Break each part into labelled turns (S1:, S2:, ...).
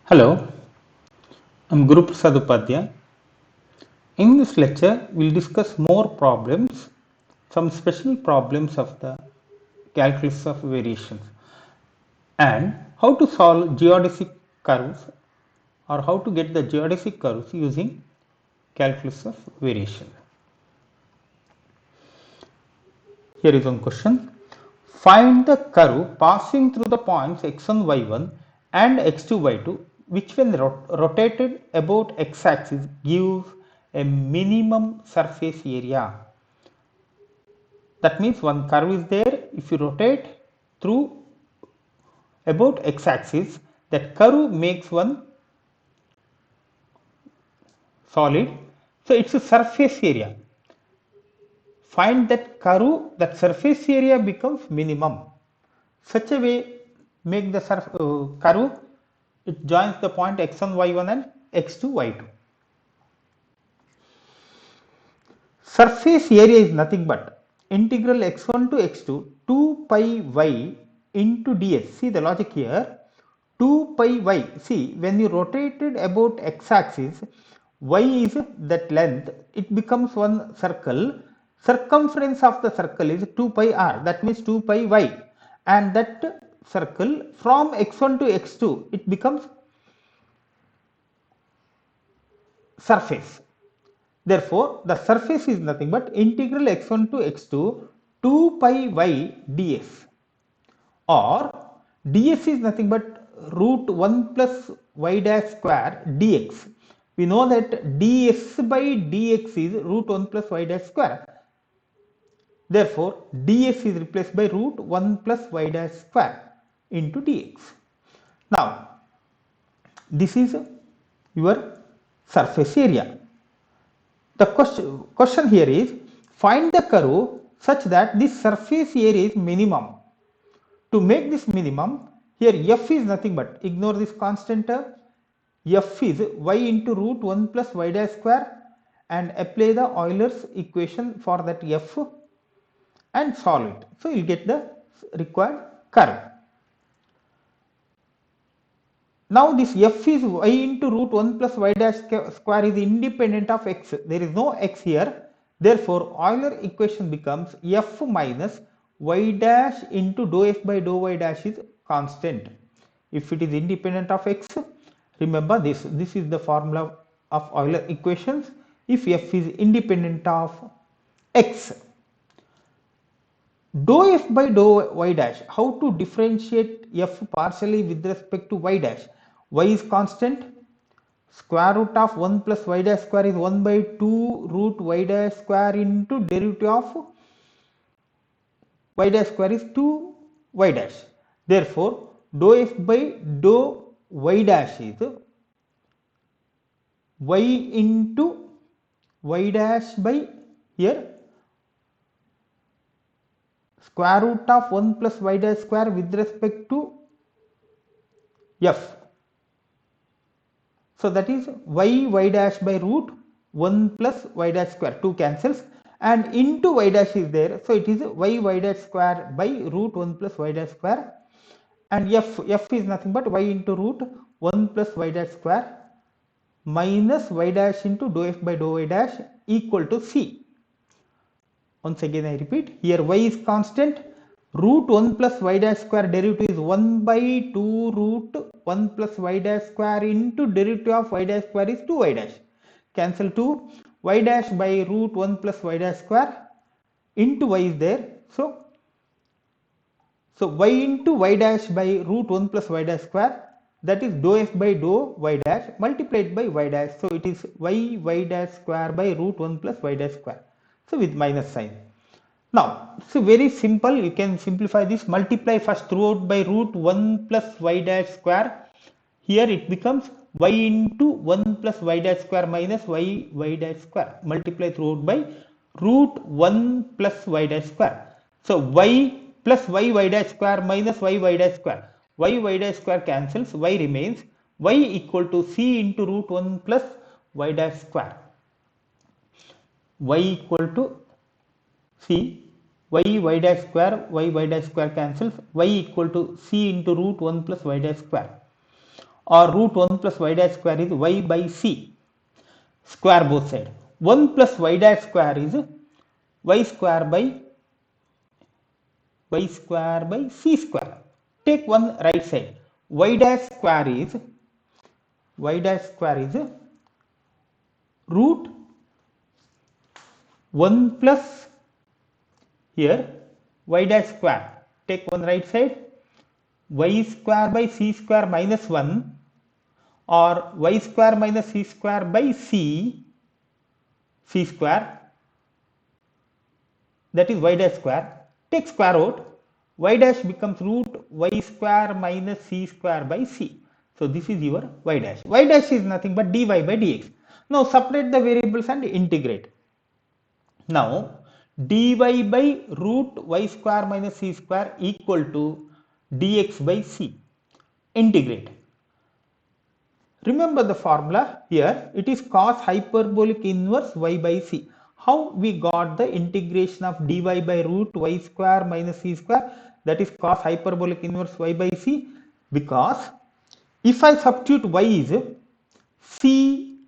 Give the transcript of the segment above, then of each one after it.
S1: Hello, I'm Guru Prasad Upadhyay. In this lecture, we'll discuss more problems, some special problems of the calculus of variations, and how to solve geodesic curves or how to get the geodesic curves using calculus of variation. Here is one question. Find the curve passing through the points x1, y1 and x2, y2, which when rotated about x-axis gives a minimum surface area. That means one curve is there. If you rotate through about x-axis, that curve makes one solid. So it's a surface area. Find that curve, that surface area becomes minimum. Such a way make the curve, it joins the point x1, y1 and x2, y2. Surface area is nothing but integral x1 to x2 2 pi y into ds. See the logic here. 2 pi y. See, when you rotated about x-axis, y is that length. It becomes one circle. Circumference of the circle is 2 pi r. That means 2 pi y. And that circle from x1 to x2, it becomes surface. Therefore, the surface is nothing but integral x1 to x2 2 pi y ds, or ds is nothing but root 1 plus y dash square dx. We know that ds by dx is root 1 plus y dash square. Therefore, ds is replaced by root 1 plus y dash square into dx. Now, this is your surface area. The question here is, find the curve such that this surface area is minimum. To make this minimum, here f is nothing but, ignore this constant term, f is y into root 1 plus y dash square, and apply the Euler's equation for that f and solve it. So you will get the required curve. Now this f is y into root 1 plus y dash square is independent of x. There is no x here. Therefore, Euler equation becomes f minus y dash into dou f by dou y dash is constant. If it is independent of x, remember this. This is the formula of Euler equations. If f is independent of x. Dou f by dou y dash. How to differentiate f partially with respect to y dash? Y is constant. Square root of 1 plus y dash square is 1 by 2 root y dash square into derivative of y dash square is 2 y dash. Therefore, dou f by dou y dash is y into y dash by here square root of 1 plus y dash square with respect to f. So that is y dash by root 1 plus y dash square, 2 cancels, and into y dash is there. So it is y dash square by root 1 plus y dash square, and f is nothing but y into root 1 plus y dash square minus y dash into dou f by dou y dash equal to c. Once again I repeat, here y is constant. Root 1 plus y dash square derivative is 1 by 2 root 1 plus y dash square into derivative of y dash square is 2 y dash. Cancel 2. Y dash by root 1 plus y dash square into y is there. So y into y dash by root 1 plus y dash square, that is dou f by dou y dash multiplied by y dash. So it is y dash square by root 1 plus y dash square. So with minus sign. Now, so very simple, you can simplify this. Multiply first throughout by root 1 plus y dash square. Here it becomes y into 1 plus y dash square minus y dash square. Multiply throughout by root 1 plus y dash square. So y plus y dash square minus y dash square. Y dash square cancels, y remains. Y equal to c into root 1 plus y dash square. Y equal to c, y dash square cancels, y equal to c into root 1 plus y dash square. or root 1 plus y dash square is y by c, square both sides. 1 plus y dash square is y square by c square. Take one right side. Y dash square is root 1 plus here y dash square. Take one right side, y square by c square minus 1 or y square minus c square by c square, that is y dash square. Take square root, y dash becomes root y square minus c square by c. So this is your y dash. Y dash is nothing but dy by dx. Now separate the variables and integrate. Now dy by root y square minus c square equal to dx by c. Integrate. Remember the formula here, it is cos hyperbolic inverse y by c. How we got the integration of dy by root y square minus c square, that is cos hyperbolic inverse y by c, because if I substitute y is c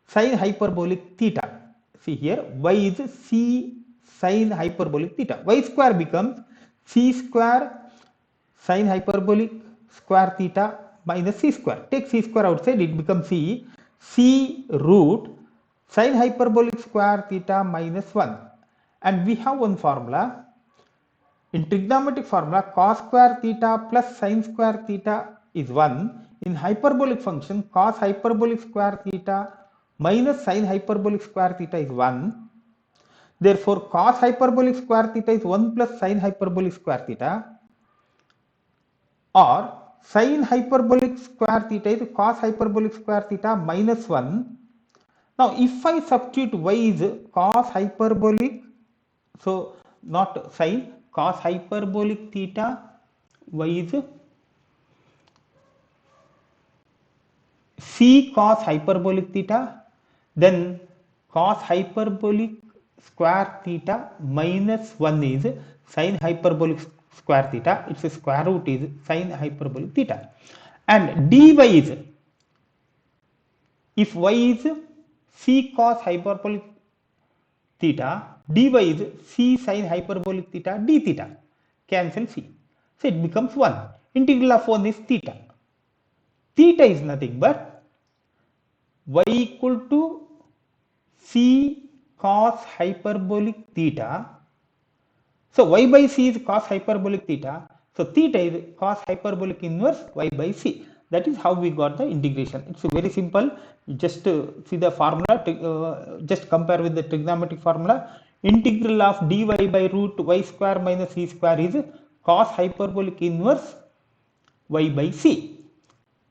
S1: sin hyperbolic theta, see here y is c sin hyperbolic theta, y square becomes c square sin hyperbolic square theta minus c square. Take c square outside, it becomes c root sin hyperbolic square theta minus 1. And we have one formula. In trigonometric formula, cos square theta plus sin square theta is 1. In hyperbolic function, cos hyperbolic square theta minus sin hyperbolic square theta is 1. Therefore, cos hyperbolic square theta is 1 plus sin hyperbolic square theta, or sin hyperbolic square theta is cos hyperbolic square theta minus 1. Now, if I substitute y is cos hyperbolic, so not sin, cos hyperbolic theta, y is c cos hyperbolic theta, then cos hyperbolic square theta minus 1 is sin hyperbolic square theta, its square root is sin hyperbolic theta, and dy is, if y is c cos hyperbolic theta, dy is c sin hyperbolic theta d theta, cancel c, so it becomes 1. Integral of 1 is theta. Theta is nothing but y equal to c cos hyperbolic theta. So y by c is cos hyperbolic theta. So theta is cos hyperbolic inverse y by c. That is how we got the integration. It's very simple. You just see the formula. Just compare with the trigonometric formula. Integral of dy by root y square minus c square is cos hyperbolic inverse y by c.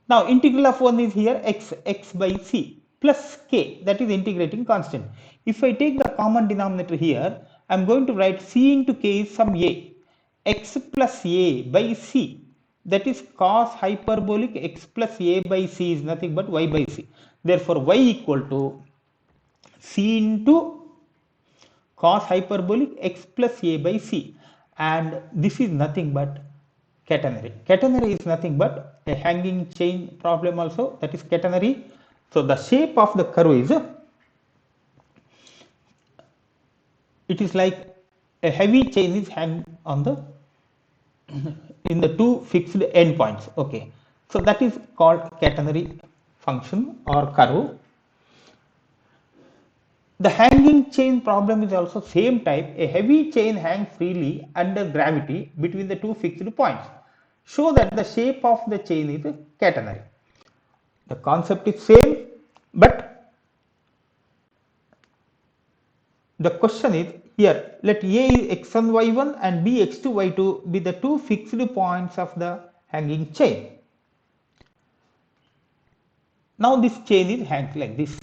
S1: Now integral of 1 is here x by c plus k, that is integrating constant. If I take the common denominator here, I am going to write c into k is some a, x plus a by c, that is cos hyperbolic x plus a by c is nothing but y by c. Therefore y equal to c into cos hyperbolic x plus a by c, and this is nothing but catenary. Catenary is nothing but a hanging chain problem also, that is catenary. So the shape of the curve is, it is like a heavy chain is hanging on the in the two fixed endpoints. Okay, so that is called catenary function or curve. The hanging chain problem is also same type. A heavy chain hangs freely under gravity between the two fixed points. Show that the shape of the chain is catenary. The concept is same, but the question is here, let A is x1 y1 and B x2 y2 be the two fixed points of the hanging chain. Now this chain is hanged like this.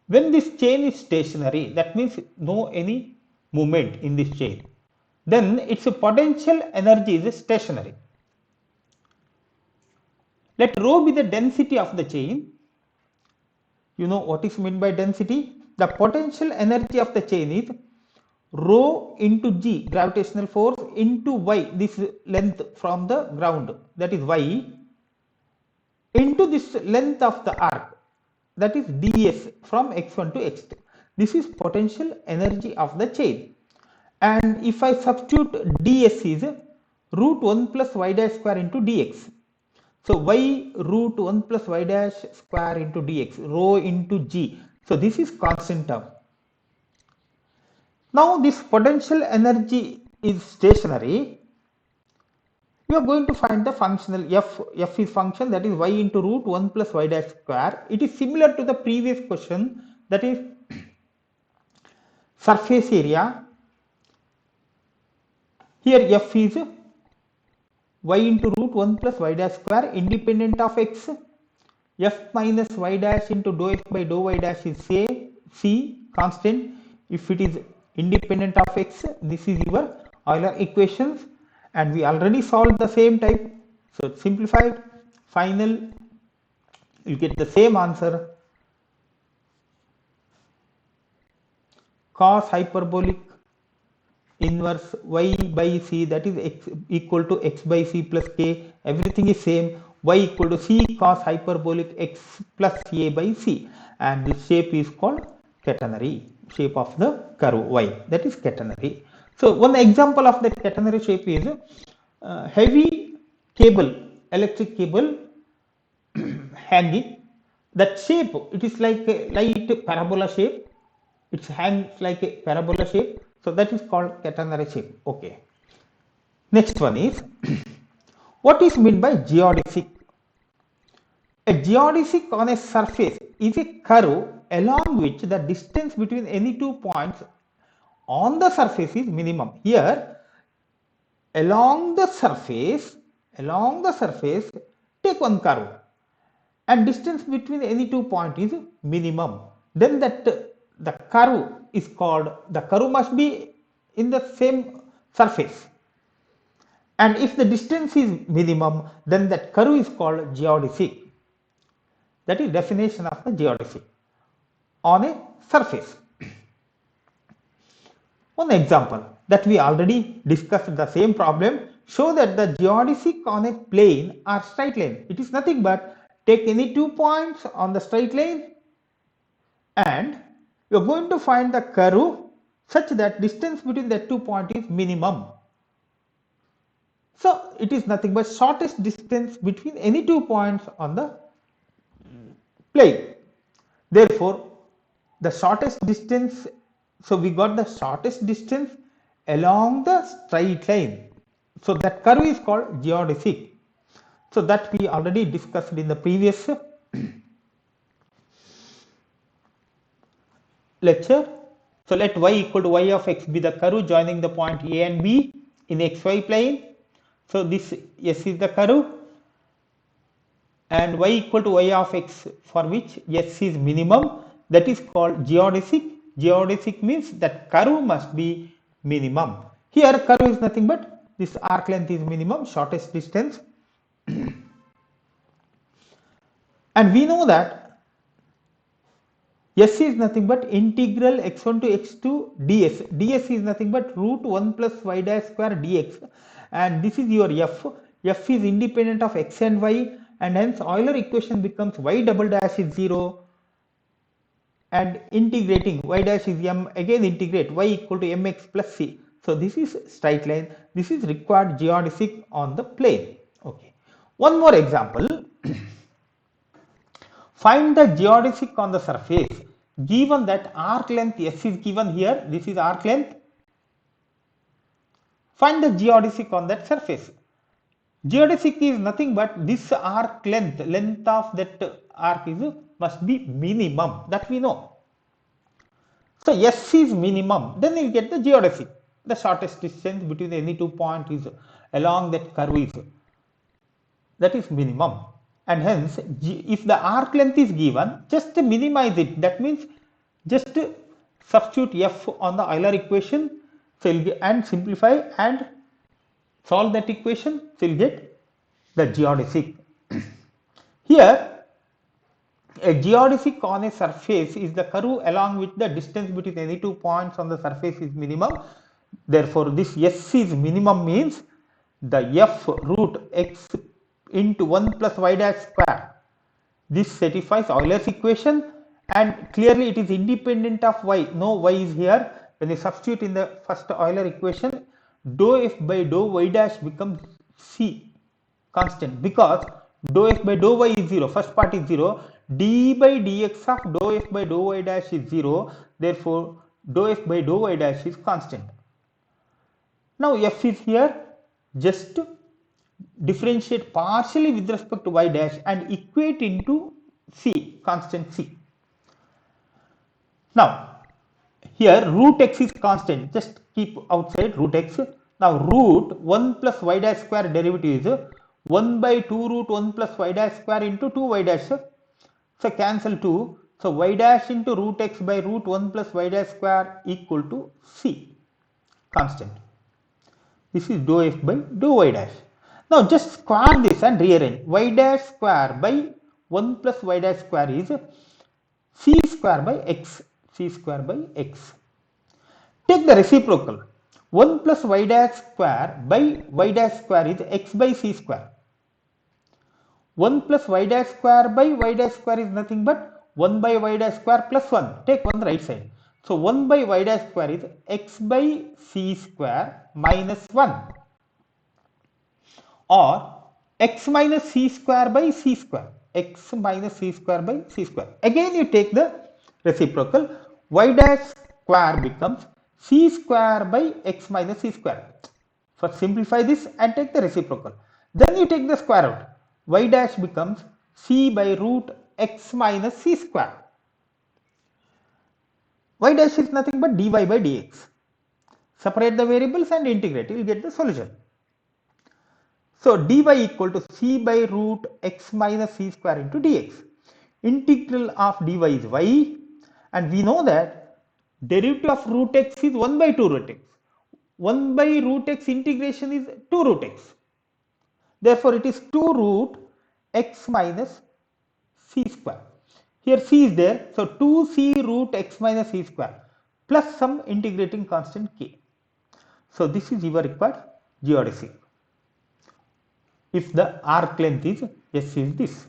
S1: When this chain is stationary, that means no any movement in this chain, then its potential energy is stationary. Let rho be the density of the chain. You know what is meant by density? The potential energy of the chain is rho into g, gravitational force, into y, this length from the ground, that is y, into this length of the arc, that is ds, from x1 to x2. This is potential energy of the chain. And if I substitute ds is root 1 plus y dash square into dx. So y root 1 plus y dash square into dx, rho into g. So this is constant term. Now this potential energy is stationary. We are going to find the functional f is function, that is y into root 1 plus y dash square. It is similar to the previous question, that is surface area. Here f is y into root 1 plus y dash square independent of x. F minus y dash into dou x by dou y dash is c constant. If it is independent of x, this is your Euler equations, and we already solved the same type. So simplified, final, you get the same answer. Cos hyperbolic inverse y by c, that is x equal to x by c plus k, everything is same. Y equal to c cos hyperbolic x plus a by c, and this shape is called catenary, shape of the curve y, that is catenary. So one example of that catenary shape is heavy cable, electric cable hanging. That shape, it is like a light parabola shape, it hangs like a parabola shape, so that is called catenary shape. Okay, next one is what is meant by geodesic? A geodesic on a surface is a curve along which the distance between any two points on the surface is minimum. Here, along the surface, take one curve, and distance between any two points is minimum. Then that the curve is called, the curve must be in the same surface, and if the distance is minimum, then that curve is called geodesic. That is definition of the geodesic on a surface. One example that we already discussed the same problem, show that the geodesic on a plane or straight line, it is nothing but take any 2 points on the straight line and you are going to find the curve such that distance between the 2 points is minimum. So it is nothing but shortest distance between any 2 points on the plane. Therefore, the shortest distance, so we got the shortest distance along the straight line. So that curve is called geodesic. So that we already discussed in the previous lecture. So let y equal to y of x be the curve joining the point A and B in xy plane. So this S is the curve, and y equal to y of x for which S is minimum, that is called geodesic. Geodesic means that curve must be minimum. Here curve is nothing but this arc length is minimum, shortest distance. And we know that S is nothing but integral x1 to x2 ds. ds is nothing but root 1 plus y dash square dx, and this is your f. F is independent of x and y, and hence Euler equation becomes y double dash is 0, and integrating y dash is m, again integrate y equal to mx plus c. So this is straight line. This is required geodesic on the plane. Okay. One more example. Find the geodesic on the surface. Given that arc length S is given here, this is arc length. Find the geodesic on that surface. Geodesic is nothing but this arc length of that arc is must be minimum, that we know. So S is minimum, then you get the geodesic. The shortest distance between any 2 points is along that curve is, that is minimum. And hence if the arc length is given, just minimize it. That means just substitute f on the Euler equation, so you'll get, and simplify and solve that equation, so you'll get the geodesic. Here A geodesic on a surface is the curve along which the distance between any two points on the surface is minimum. Therefore, this S is minimum means the f root x into 1 plus y dash square. This satisfies Euler's equation, and clearly it is independent of y. No y is here. When you substitute in the first Euler equation, dou f by dou y dash becomes c constant, because dou f by dou y is 0. First part is 0. D by dx of dou f by dou y dash is 0. Therefore, dou f by dou y dash is constant. Now f is here. Just differentiate partially with respect to y dash and equate into c, constant c. Now here root x is constant, just keep outside root x. Now root 1 plus y dash square derivative is 1 by 2 root 1 plus y dash square into 2 y dash. So cancel 2. So y dash into root x by root 1 plus y dash square equal to c, constant. This is dou f by dou y dash. Now just square this and rearrange. Y dash square by 1 plus y dash square is c square by x. C square by x. Take the reciprocal. 1 plus y dash square by y dash square is x by c square. 1 plus y dash square by y dash square is nothing but 1 by y dash square plus 1. Take 1 right side. So 1 by y dash square is x by c square minus 1, or x minus c square by c square. X minus c square by c square. Again you take the reciprocal. Y dash square becomes c square by x minus c square. First simplify this and take the reciprocal. Then you take the square root. Y dash becomes c by root x minus c square. Y dash is nothing but dy by dx. Separate the variables and integrate. You will get the solution. So dy equal to c by root x minus c square into dx. Integral of dy is y, and we know that derivative of root x is 1 by 2 root x. 1 by root x integration is 2 root x. Therefore, it is 2 root x minus c square. Here c is there, so 2c root x minus c square plus some integrating constant k. So this is your required geodesic. If the arc length is S is this.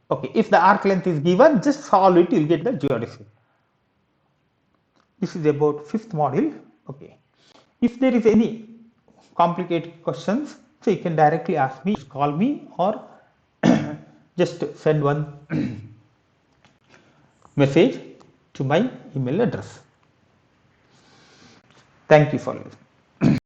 S1: Okay, if the arc length is given, just solve it, you will get the geodesic. This is about 5th module. Okay, if there is any complicated questions, so you can directly ask me, call me, or just send one message to my email address. Thank you for listening.